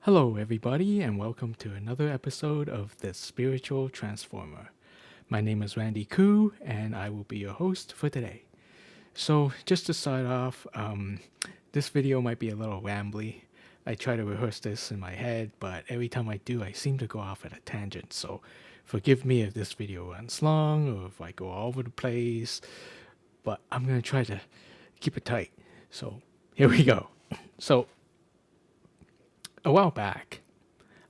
Hello, everybody, and welcome to another episode of The Spiritual Transformer. My name is Randy Koo, and I will be your host for today. So, just to start off, this video might be a little rambly. I try to rehearse this in my head, but every time I do, I seem to go off at a tangent. So, forgive me if this video runs long or if I go all over the place, but I'm going to try to keep it tight. So, here we go. So, a while back,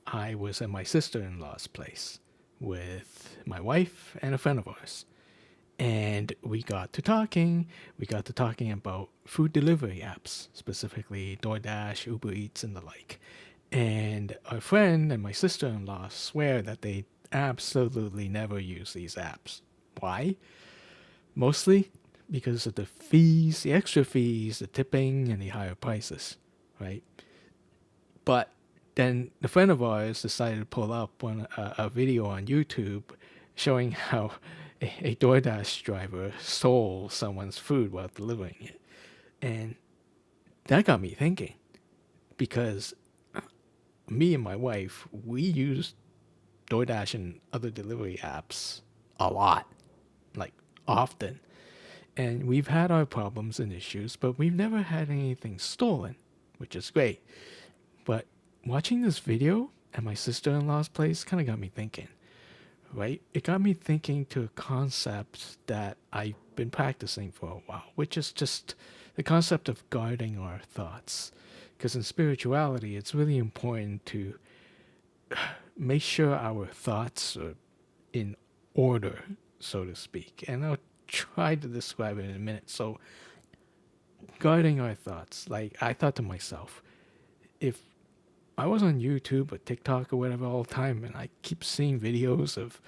I was at my sister in law's place with my wife and a friend of ours. And we got to talking. We got to talking about food delivery apps, specifically DoorDash, Uber Eats, and the like. And our friend and my sister in law swear that they absolutely never use these apps. Why? Mostly because of the fees, the extra fees, the tipping, and the higher prices, right? But then the friend of ours decided to pull up a video on YouTube showing how a DoorDash driver stole someone's food while delivering it. And that got me thinking because me and my wife, we use DoorDash and other delivery apps a lot, like often. And we've had our problems and issues, but we've never had anything stolen, which is great. But watching this video at my sister-in-law's place kind of got me thinking, right? It got me thinking to a concept that I've been practicing for a while, which is just the concept of guarding our thoughts. Because in spirituality, it's really important to make sure our thoughts are in order, so to speak. And I'll try to describe it in a minute. So, guarding our thoughts, like I thought to myself, if I was on YouTube or TikTok or whatever all the time, and I keep seeing videos of,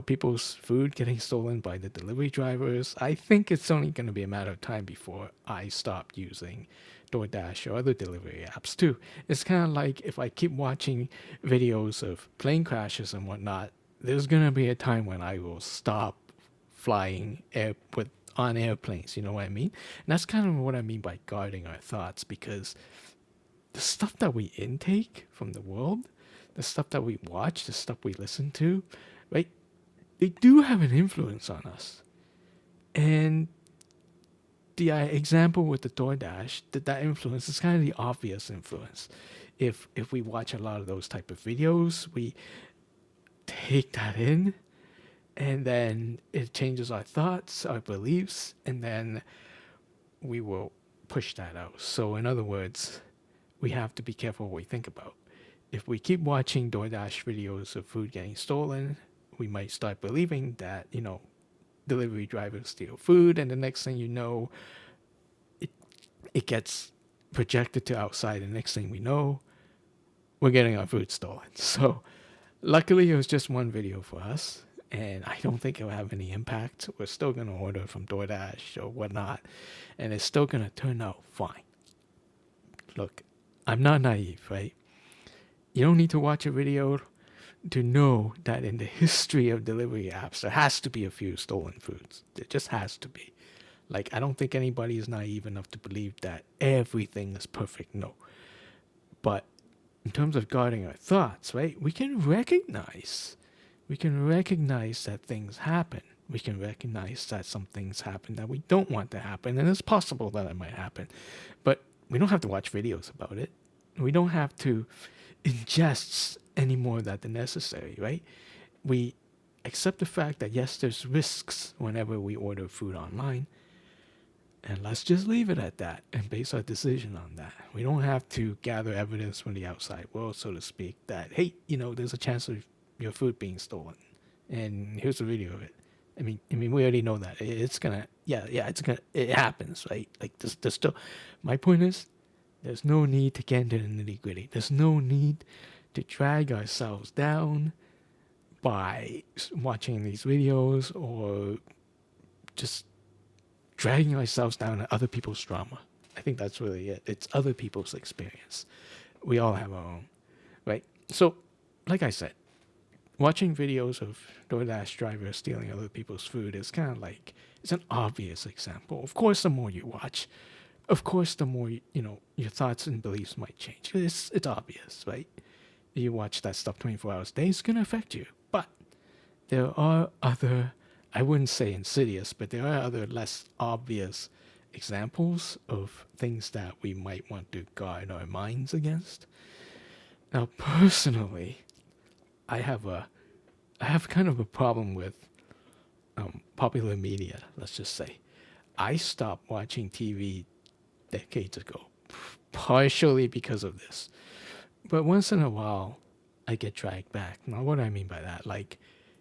people's food getting stolen by the delivery drivers. I think it's only going to be a matter of time before I stop using DoorDash or other delivery apps too. It's kind of like if I keep watching videos of plane crashes and whatnot, there's going to be a time when I will stop flying on airplanes. You know what I mean? And that's kind of what I mean by guarding our thoughts, because the stuff that we intake from the world, the stuff that we watch, the stuff we listen to, right? They do have an influence on us. And the example with the DoorDash, that influence is kind of the obvious influence. If we watch a lot of those type of videos, we take that in, and then it changes our thoughts, our beliefs, and then we will push that out. So in other words, we have to be careful what we think about. If we keep watching DoorDash videos of food getting stolen, we might start believing that, delivery drivers steal food, and the next thing you know, it gets projected to outside, and next thing we know, we're getting our food stolen. So luckily it was just one video for us, and I don't think it'll have any impact. We're still going to order from DoorDash or whatnot, and it's still going to turn out fine. Look, I'm not naive, right? You don't need to watch a video to know that in the history of delivery apps, there has to be a few stolen foods. There just has to be. Like, I don't think anybody is naive enough to believe that everything is perfect. No. But in terms of guarding our thoughts, right, we can recognize that things happen. We can recognize that some things happen that we don't want to happen, and it's possible that it might happen. But we don't have to watch videos about it. We don't have to ingest any more of that than necessary, right? We accept the fact that yes, there's risks whenever we order food online, and let's just leave it at that and base our decision on that. We don't have to gather evidence from the outside world, so to speak, that hey, there's a chance of your food being stolen, and here's a video of it. I mean, we already know that it happens, right? Like, there's still. My point is, there's no need to get into the nitty gritty. There's no need to drag ourselves down by watching these videos or just dragging ourselves down to other people's drama. I think that's really it. It's other people's experience. We all have our own, right? So, like I said, watching videos of DoorDash drivers stealing other people's food is kind of like, it's an obvious example. Of course, the more you watch, of course, the more, your thoughts and beliefs might change. It's obvious, right? you watch that stuff 24 hours a day, it's going to affect you. But there are other, I wouldn't say insidious, but there are other less obvious examples of things that we might want to guard our minds against. Now, personally, I have a, I have kind of a problem with popular media. Let's just say, I stopped watching TV decades ago, partially because of this. But once in a while, I get dragged back. Now, what do I mean by that? Like,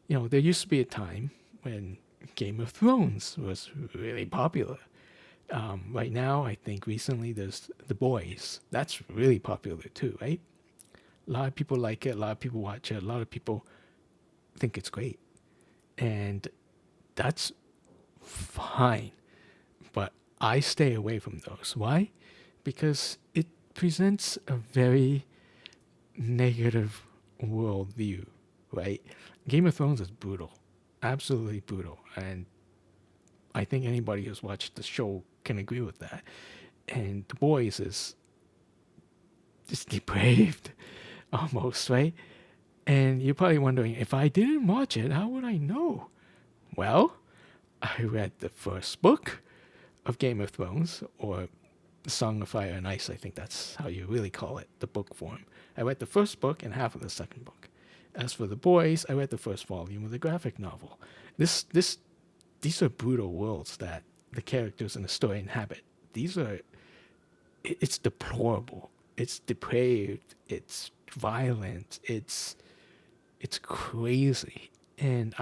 there used to be a time when Game of Thrones was really popular. Right now, I think recently there's The Boys. That's really popular too, right? A lot of people like it. A lot of people watch it. A lot of people think it's great. And that's fine. But I stay away from those. Why? Because it presents a very negative worldview, right? Game of Thrones is brutal, absolutely brutal, and I think anybody who's watched the show can agree with that. And The Boys is just depraved, almost, right? And you're probably wondering, if I didn't watch it, how would I know? Well, I read the first book of Game of Thrones, or The Song of Fire and Ice, I think that's how you really call it, the book form. I read the first book and half of the second book. As for The Boys, I read the first volume of the graphic novel. These are brutal worlds that the characters in the story inhabit. It's deplorable. It's depraved. It's violent. It's crazy. And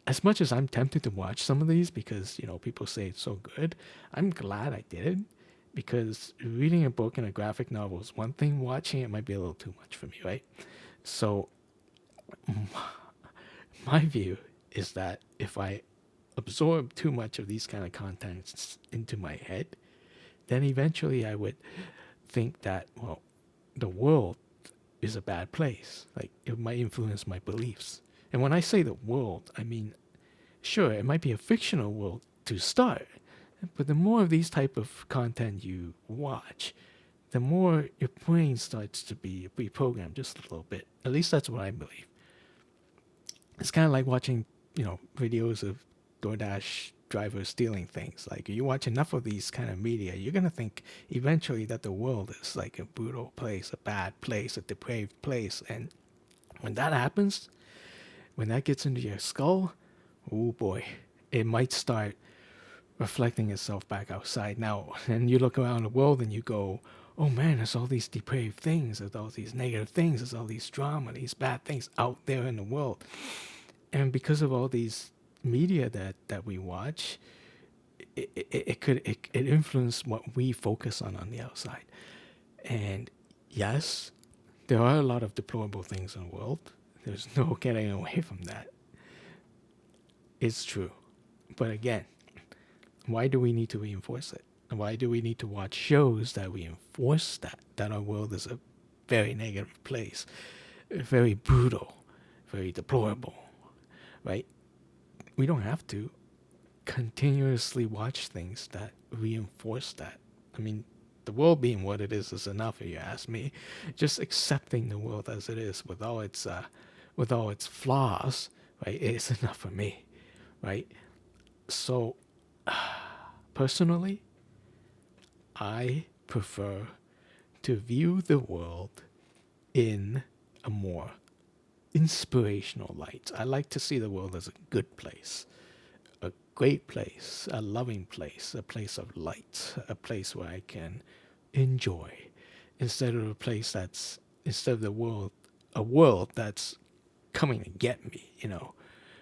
as much as I'm tempted to watch some of these because, people say it's so good, I'm glad I did, because reading a book and a graphic novel is one thing, watching it might be a little too much for me, right? So my view is that if I absorb too much of these kind of contents into my head, then eventually I would think that, well, the world is a bad place. Like, it might influence my beliefs. And when I say the world, I mean, sure, it might be a fictional world to start, but the more of these type of content you watch, the more your brain starts to be reprogrammed just a little bit. At least that's what I believe. It's kind of like watching, videos of DoorDash drivers stealing things. Like, you watch enough of these kind of media, you're going to think eventually that the world is like a brutal place, a bad place, a depraved place. And when that happens, when that gets into your skull, oh boy, it might start reflecting itself back outside. Now, and you look around the world and you go, oh man, there's all these depraved things, there's all these negative things, there's all these drama, these bad things out there in the world. And because of all these media that we watch, it influence what we focus on the outside. And yes, there are a lot of deplorable things in the world. There's no getting away from that. It's true. But again, why do we need to reinforce it? Why do we need to watch shows that reinforce that our world is a very negative place, very brutal, very deplorable, right? We don't have to continuously watch things that reinforce that. I mean, the world being what it is enough, if you ask me. Just accepting the world as it is with all its flaws, right, is enough for me, right? So, personally, I prefer to view the world in a more inspirational light. I like to see the world as a good place, a great place, a loving place, a place of light, a place where I can enjoy, instead of a world that's coming to get me,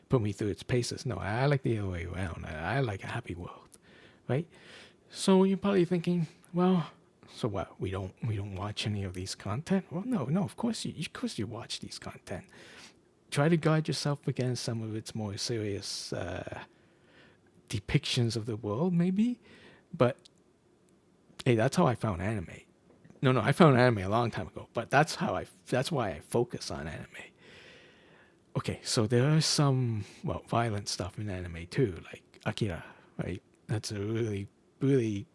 put me through its paces. No, I like the other way around. I like a happy world, right? So you're probably thinking, well, so what? We don't watch any of these content? Well, no. Of course you watch these content. Try to guard yourself against some of its more serious depictions of the world, maybe. But hey, that's how I found anime. No, I found anime a long time ago. But that's why I focus on anime. Okay, so there are some violent stuff in anime too, like Akira, right? That's a really, really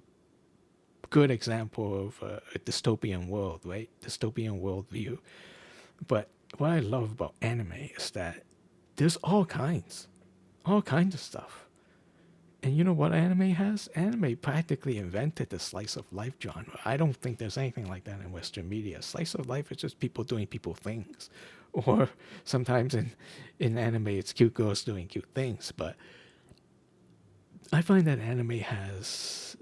good example of a dystopian world, right? Dystopian worldview. But what I love about anime is that there's all kinds of stuff. And you know what anime has? Anime practically invented the slice of life genre. I don't think there's anything like that in Western media. Slice of life is just people doing people things. Or sometimes in anime, it's cute girls doing cute things. But I find that anime has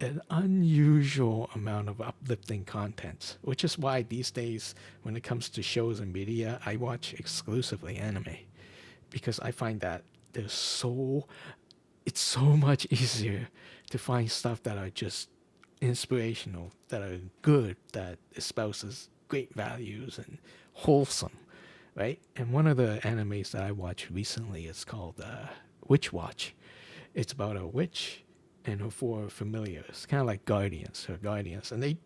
an unusual amount of uplifting content, which is why these days, when it comes to shows and media, I watch exclusively anime because I find that there's so it's so much easier to find stuff that are just inspirational, that are good, that espouses great values and wholesome, right? And one of the animes that I watched recently is called Witch Watch. It's about a witch and her four familiars, kind of like her guardians, and they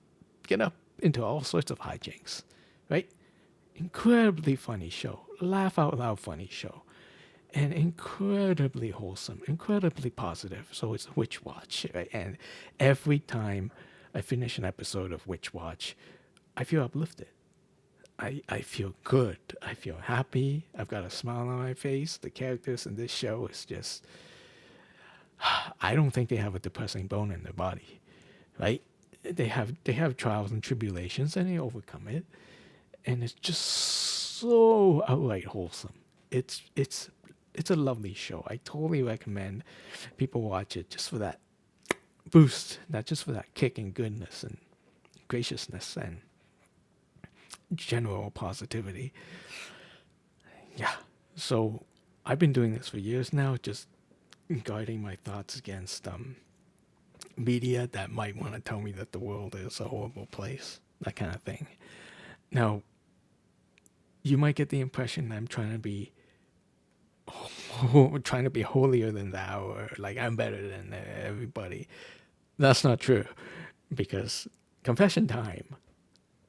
get up into all sorts of hijinks, right? Incredibly funny show, laugh out loud funny show, and incredibly wholesome, incredibly positive. So it's Witch Watch, right? And every time I finish an episode of Witch Watch, I feel uplifted. I feel good. I feel happy. I've got a smile on my face. The characters in this show is just, I don't think they have a depressing bone in their body, right? They have trials and tribulations and they overcome it, and it's just so outright wholesome. It's a lovely show. I totally recommend people watch it just for that boost, not just for that kick and goodness and graciousness and general positivity. Yeah. So I've been doing this for years now, just guarding my thoughts against media that might want to tell me that the world is a horrible place, that kind of thing. Now, you might get the impression I'm trying to be holier than thou, or like I'm better than everybody. That's not true, because confession time.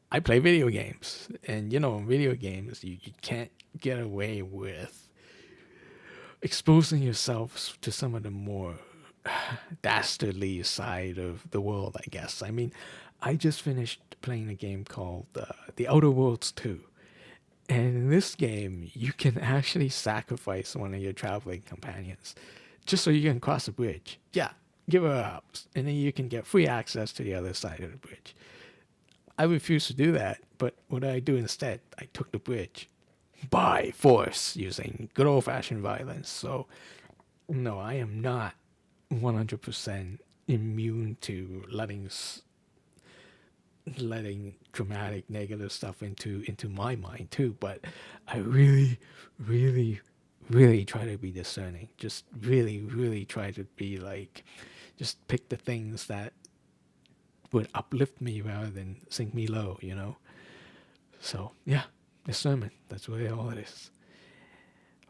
I play video games, and in video games, you can't get away with exposing yourself to some of the more dastardly side of the world, I guess. I mean, I just finished playing a game called The Outer Worlds 2. And in this game, you can actually sacrifice one of your traveling companions just so you can cross a bridge. Yeah, give her up. And then you can get free access to the other side of the bridge. I refused to do that, but what did I do instead? I took the bridge by force using good old fashioned violence. So, no, I am not 100% immune to letting dramatic negative stuff into my mind too, but I really really really try to be discerning, just really really try to be like, just pick the things that would uplift me rather than sink me low. So yeah, discernment, that's really all it is.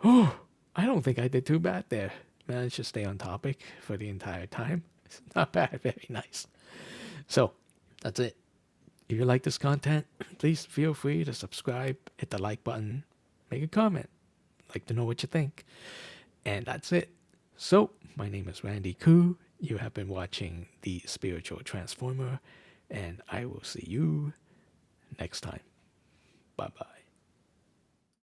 Oh, I don't think I did too bad there. Managed to stay on topic for the entire time. It's not bad, very nice. So that's it. If you like this content, please feel free to subscribe, hit the like button, make a comment. I'd like to know what you think. And that's it. So, my name is Randy Koo. You have been watching The Spiritual Transformer, and I will see you next time. Bye bye.